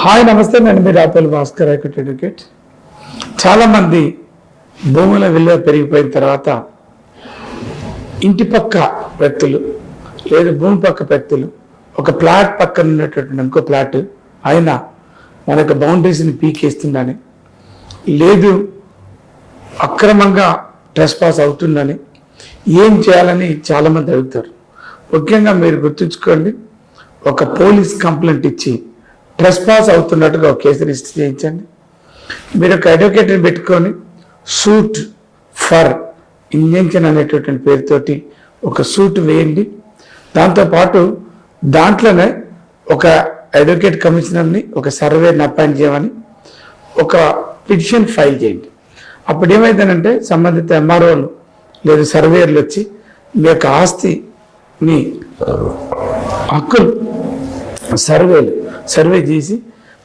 Hi నమస్తే, నేను మీ Rapalli Bhaskar equity advocate. చాలామంది భూముల విలువ పెరిగిపోయిన తర్వాత ఇంటి పక్క వ్యక్తులు లేదా భూమి పక్క వ్యక్తులు ఒక ప్లాట్ పక్కన ఉన్నటువంటి ఇంకో ప్లాట్ అయినా మనకు బౌండరీస్ని పీకేస్తుందని, లేదు అక్రమంగా ట్రెస్పాస్ అవుతుందని ఏం చేయాలని చాలామంది అడుగుతారు. ముఖ్యంగా మీరు గుర్తుంచుకోండి, ఒక పోలీస్ కంప్లైంట్ ఇచ్చి ట్రెస్పాస్ అవుతున్నట్టుగా ఒక కేసు రిజిస్టర్ చేయించండి. మీరు ఒక అడ్వకేట్ని పెట్టుకొని సూట్ ఫర్ ఇంజంక్షన్ అనేటటువంటి పేరుతోటి ఒక సూట్ వేయండి. దాంతోపాటు దాంట్లోనే ఒక అడ్వకేట్ కమిషనర్ని, ఒక సర్వేని అపాయింట్ చేయమని ఒక పిటిషన్ ఫైల్ చేయండి. అప్పుడు ఏమైందనంటే సంబంధిత ఎంఆర్ఓలు లేదా సర్వేయర్లు వచ్చి మీ యొక్క ఆస్తిని హక్కులు సర్వే చేసి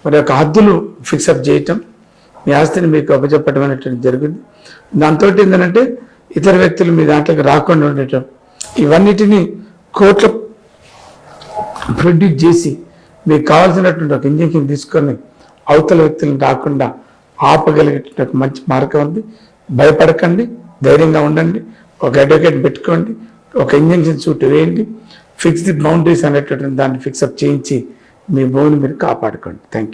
మరి యొక్క హద్దులు ఫిక్సప్ చేయటం, మీ ఆస్తిని మీకు అప్పచెప్పడం అనేటువంటి జరిగింది. దాంతో ఏంటంటే ఇతర వ్యక్తులు మీ దాంట్లోకి రాకుండా ఉండటం, ఇవన్నిటినీ కోర్టులో ప్రొడ్యూస్ చేసి మీకు కావాల్సినటువంటి ఒక ఇంజంక్షన్ తీసుకొని అవతల వ్యక్తులను రాకుండా ఆపగలిగేటువంటి ఒక మంచి మార్గం ఉంది. భయపడకండి, ధైర్యంగా ఉండండి, ఒక అడ్వకేట్ పెట్టుకోండి, ఒక ఇంజంక్షన్ సూట్ వేయండి, ఫిక్స్ ది బౌండరీస్ అనేటటువంటి దాన్ని ఫిక్సప్ చేయించి మీ భూమిని మీరు కాపాడుకోండి. Thank you.